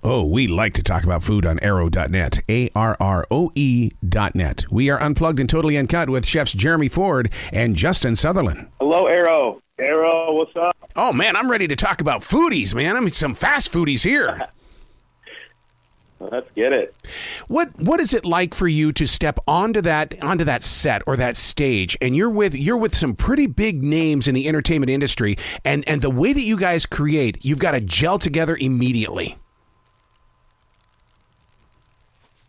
Oh, we like to talk about food on arrow.net, ARROE.net. We are unplugged and totally uncut with chefs Jeremy Ford and Justin Sutherland. Hello, Arrow. Arrow, what's up? Oh, man, I'm ready to talk about foodies, man. I mean, some fast foodies here. Let's get it. What is it like for you to step onto that set or that stage, and you're with some pretty big names in the entertainment industry, and the way that you guys create, you've got to gel together immediately.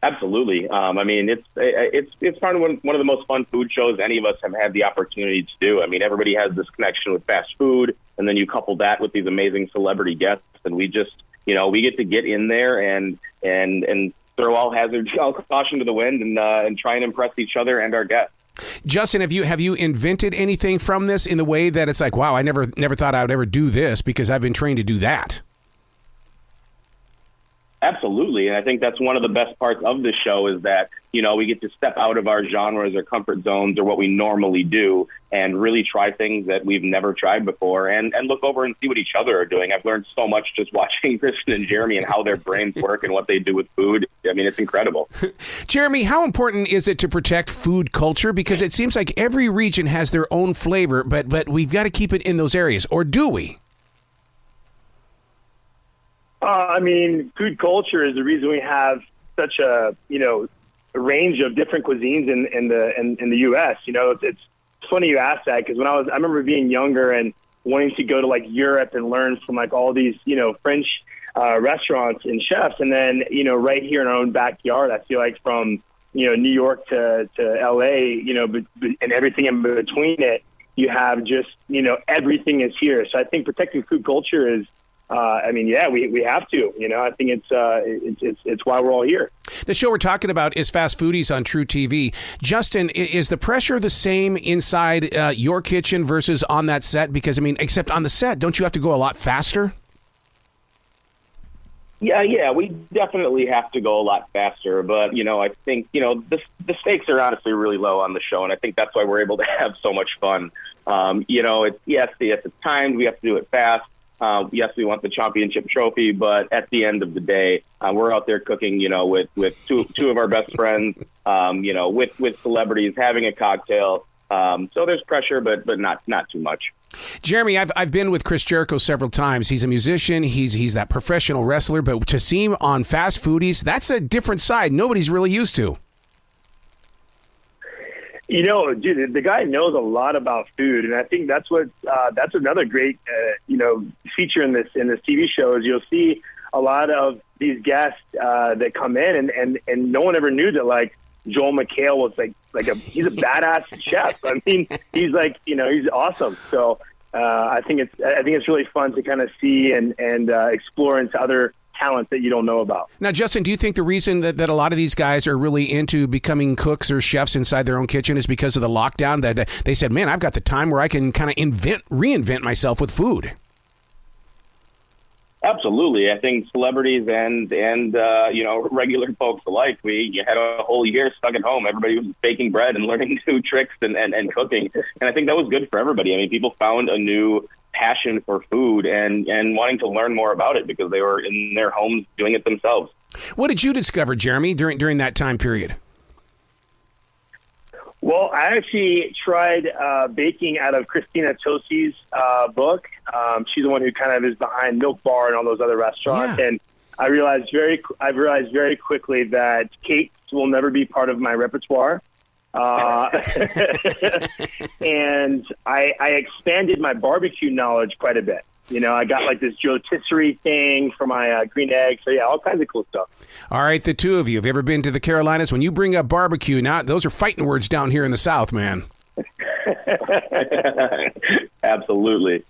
Absolutely. I mean, it's probably one of the most fun food shows any of us have had the opportunity to do. I mean, everybody has this connection with fast food, and then you couple that with these amazing celebrity guests, and we just, we get to get in there and throw all caution to the wind and try and impress each other and our guests. Justin, have you invented anything from this in the way that it's like, wow, I never thought I would ever do this because I've been trained to do that? Absolutely. And I think that's one of the best parts of the show is that, we get to step out of our genres or comfort zones or what we normally do and really try things that we've never tried before and look over and see what each other are doing. I've learned so much just watching Kristen and Jeremy and how their brains work and what they do with food. I mean, it's incredible. Jeremy, how important is it to protect food culture? Because it seems like every region has their own flavor, but we've got to keep it in those areas. Or do we? I mean, food culture is the reason we have such a range of different cuisines in the U.S. It's funny you ask that because I remember being younger and wanting to go to like Europe and learn from like all these French restaurants and chefs, and then right here in our own backyard, I feel like from New York to L.A. And everything in between it, you have just everything is here. So I think protecting food culture is. We have to. I think it's why we're all here. The show we're talking about is Fast Foodies on truTV. Justin, is the pressure the same inside your kitchen versus on that set? Because, except on the set, don't you have to go a lot faster? Yeah, we definitely have to go a lot faster. But, I think, the stakes are honestly really low on the show. And I think that's why we're able to have so much fun. It's timed. We have to do it fast. Yes, we want the Chompionship Trophy, but at the end of the day, we're out there cooking, with two of our best friends, with celebrities, having a cocktail. So there's pressure, but not too much. Jeremy, I've been with Chris Jericho several times. He's a musician. He's that professional wrestler, but to see him on Fast Foodies, that's a different side nobody's really used to. Dude, the guy knows a lot about food, and I think that's another great, feature in this TV show is you'll see a lot of these guests that come in, and no one ever knew that like Joel McHale was he's a badass chef. I mean, he's he's awesome. So I think it's really fun to kind of see and explore into other talent that you don't know about. Now, Justin, do you think the reason that a lot of these guys are really into becoming cooks or chefs inside their own kitchen is because of the lockdown? That they said, man, I've got the time where I can kind of reinvent myself with food. Absolutely. I think celebrities and regular folks alike, you had a whole year stuck at home. Everybody was baking bread and learning new tricks and cooking. And I think that was good for everybody. I mean, people found a new passion for food and wanting to learn more about it because they were in their homes doing it themselves. What did you discover, Jeremy, during that time period? Well, I actually tried baking out of Christina Tosi's book. She's the one who kind of is behind Milk Bar and all those other restaurants. Yeah. And I realized very quickly that cakes will never be part of my repertoire. And I expanded my barbecue knowledge quite a bit. I got like this rotisserie thing for my green eggs. So yeah, all kinds of cool stuff. All right, the two of you, have you ever been to the Carolinas? When you bring up barbecue, now those are fighting words down here in the South, man. Absolutely.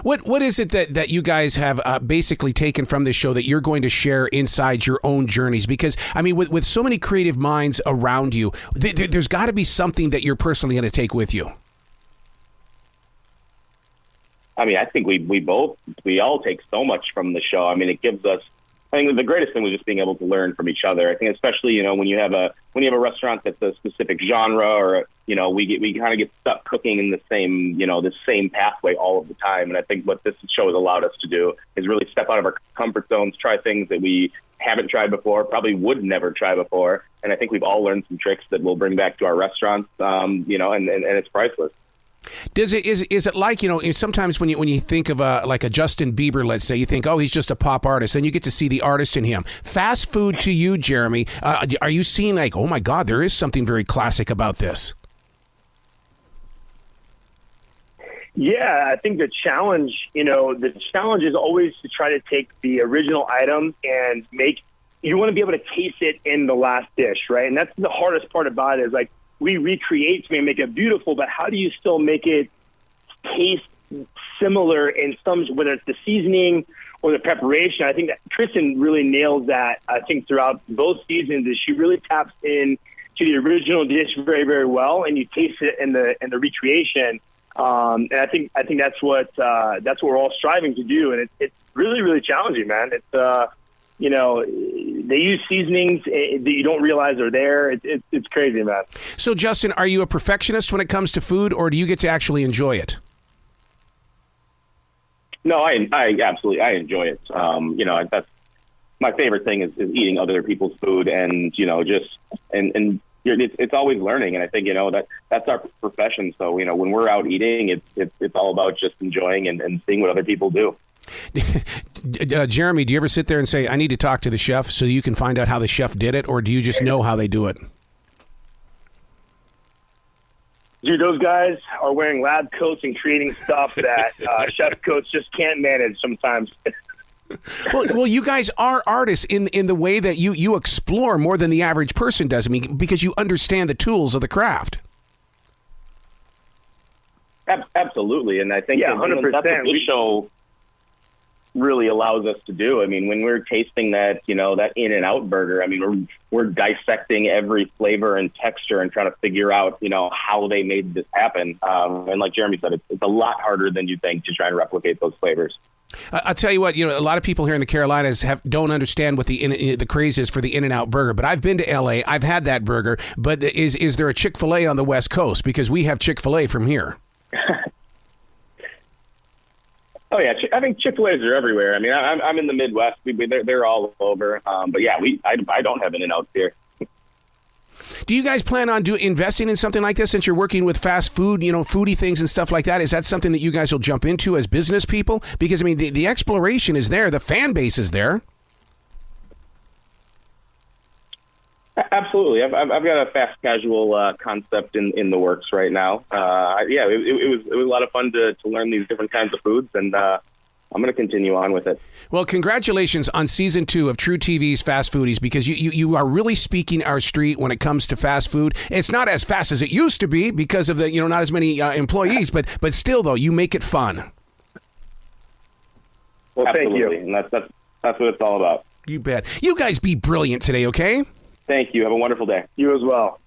What is it that you guys have basically taken from this show that you're going to share inside your own journeys? Because, with so many creative minds around you, there's got to be something that you're personally going to take with you. I think we all take so much from the show. It gives us I think the greatest thing was just being able to learn from each other. I think especially, you know, when you have a restaurant that's a specific genre, or, you know, we kind of get stuck cooking in the same pathway all of the time. And I think what this show has allowed us to do is really step out of our comfort zones, try things that we haven't tried before, probably would never try before. And I think we've all learned some tricks that we'll bring back to our restaurants, you know, and it's priceless. Is it like, you know, sometimes when you think of like a Justin Bieber, let's say, you think, oh, he's just a pop artist, then you get to see the artist in him. Fast food to you, Jeremy, are you seeing like, oh my God, there is something very classic about this? Yeah, I think the challenge is always to try to take the original item and you want to be able to taste it in the last dish, right? And that's the hardest part about it, is like, we recreate something and make it beautiful, but how do you still make it taste similar in some, whether it's the seasoning or the preparation? I think that Kristen really nails that, I think, throughout both seasons, is she really taps in to the original dish very, very well, and you taste it in the recreation. And I think that's what we're all striving to do. And it's really, really challenging, man. It's, you know, they use seasonings that you don't realize are there. It's crazy, man. So, Justin, are you a perfectionist when it comes to food, or do you get to actually enjoy it? No, I absolutely enjoy it. You know, that's my favorite thing is eating other people's food, and, you know, just and it's always learning. And I think, you know, that's our profession. So, you know, when we're out eating, it's all about just enjoying and seeing what other people do. Jeremy, do you ever sit there and say, I need to talk to the chef so you can find out how the chef did it, or do you just know how they do it? Dude, those guys are wearing lab coats and creating stuff that chef coats just can't manage sometimes. Well, you guys are artists in the way that you explore more than the average person does. I mean, because you understand the tools of the craft. Absolutely, and I think 100%. That's what this show really allows us to do. I mean, when we're tasting that, you know, that In-N-Out burger, I mean, we're dissecting every flavor and texture and trying to figure out, you know, how they made this happen. And like Jeremy said, it's a lot harder than you think to try and replicate those flavors. I'll tell you what, you know, a lot of people here in the Carolinas don't understand what the craze is for the In-N-Out burger. But I've been to L.A., I've had that burger. But is there a Chick-fil-A on the West Coast? Because we have Chick-fil-A from here. Oh yeah, I think Chick-fil-A's are everywhere. I mean, I'm in the Midwest. They're all over. But yeah, I don't have In-N-Outs here. Do you guys plan on investing in something like this, since you're working with fast food, you know, foodie things and stuff like that? Is that something that you guys will jump into as business people? Because I mean, the exploration is there, the fan base is there. Absolutely. I've got a fast casual concept in the works right now. It was a lot of fun to learn these different kinds of foods, and I'm going to continue on with it. Well, congratulations on season 2 of truTV's Fast Foodies, because you are really speaking our street when it comes to fast food. It's not as fast as it used to be because of the, you know, not as many employees, but still though, you make it fun. Well, Absolutely. Thank you. And that's what it's all about. You bet. You guys be brilliant today, okay? Thank you. Have a wonderful day. You as well.